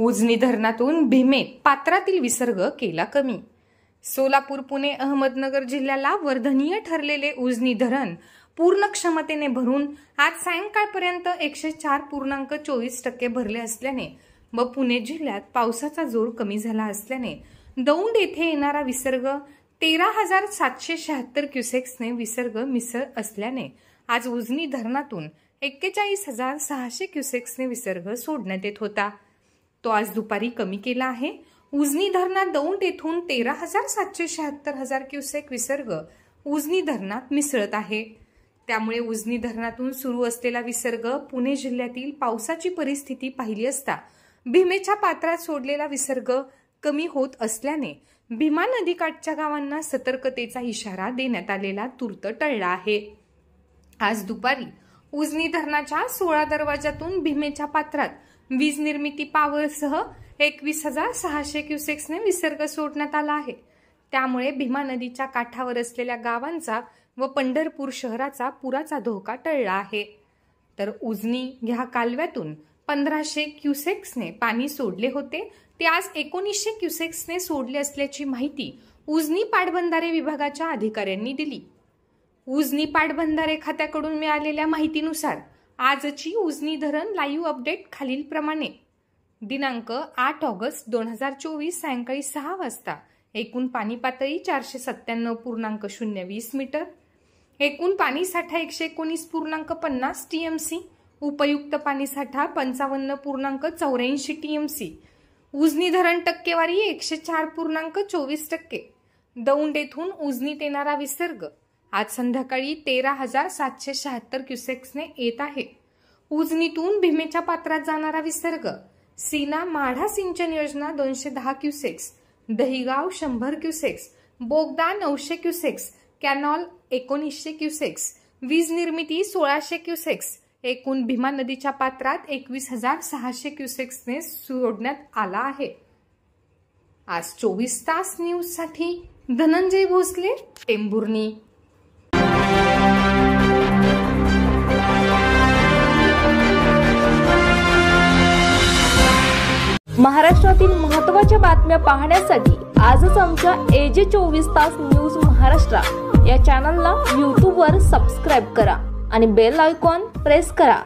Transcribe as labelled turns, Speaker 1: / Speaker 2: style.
Speaker 1: उजनी धरणातून भीमेत पात्रातील विसर्ग केला कमी। सोलापूर, पुणे, अहमदनगर जिल्ह्याला वर्धनीय ठरलेले उजनी धरण पूर्ण क्षमतेने भरून आज सायंकाळपर्यंत 104.24% भरले असल्याने व पुणे जिल्ह्यात पावसाचा जोर कमी झाला असल्याने दौंड येथे येणारा विसर्ग 13,776 क्युसेक्सने विसर्ग मिसळ असल्याने आज उजनी धरणातून 41,600 क्युसेक्सने विसर्ग सोडण्यात येत होता। तो आज दुपारी कमी केला आहे। उजनी धरणात दौंड येथून 13,776 क्युसेक विसर्ग उजनी धरणात मिसळत आहे। त्यामुळे उजनी धरणातून सुरू असलेला विसर्ग पुणे जिल्ह्यातील पावसाची परिस्थिती पाहिली असता भीमेच्या पात्रात सोडलेला विसर्ग कमी होत असल्याने भीमा नदीकाठच्या गावांना सतर्कतेचा इशारा देण्यात आलेला तूर्त टळला आहे। आज दुपारी उजनी धरणाच्या 16 दरवाजातून भीमेच्या पात्रात वीज निर्मिती पॉवरसह 21,600 क्युसेक्सने विसर्ग सोडण्यात आला आहे। त्यामुळे भीमा नदीच्या काठावर असलेल्या गावांचा व पंढरपूर शहराचा पुराचा धोका टळला आहे। तर उजनी ह्या कालव्यातून 1,500 क्युसेक्सने पाणी सोडले होते, ते आज 1900 क्युसेक्सने सोडले असल्याची माहिती उजनी पाटबंधारे विभागाच्या अधिकाऱ्यांनी दिली। उजनी पाटबंधारे खात्याकडून मिळालेल्या माहितीनुसार आजची उजनी धरण लाईव्ह अपडेट खालीलप्रमाणे: दिनांक 8 ऑगस्ट 2024 सायंकाळी 6 वाजता एकूण पाणी पातळी 497.020 मीटर, एकूण पाणी साठा 119.50 टीएमसी, उपयुक्त पाणी साठा 55.84 टीएमसी, उजनी धरण टक्केवारी 104.24%। दौंड येथून उजनीत येणारा विसर्ग आज संध्याकाळी 13,776 क्युसेक्सने येत आहे। उजनीतून भीमेच्या पात्रात जाणारा विसर्ग: सीना माढा सिंचन योजना 210 क्युसेक्स, दहिगाव 100 क्युसेक्स, बोगदा 900 क्युसेक्स, कॅनॉल 1900 क्युसेक्स, वीज निर्मिती 1600 क्युसेक्स, एकूण भीमा नदीच्या पात्रात 21,600 क्युसेक्सने सोडण्यात आला आहे। आज 24 तास न्यूज साठी धनंजय भोसले, टेंभुर्णी।
Speaker 2: महाराष्ट्रातील महत्त्वाच्या बातम्या पाहण्यासाठी आजच आमच्या AJ 24 तास न्यूज महाराष्ट्र या चॅनलला YouTube वर सबस्क्राइब करा आणि बेल आयकॉन प्रेस करा।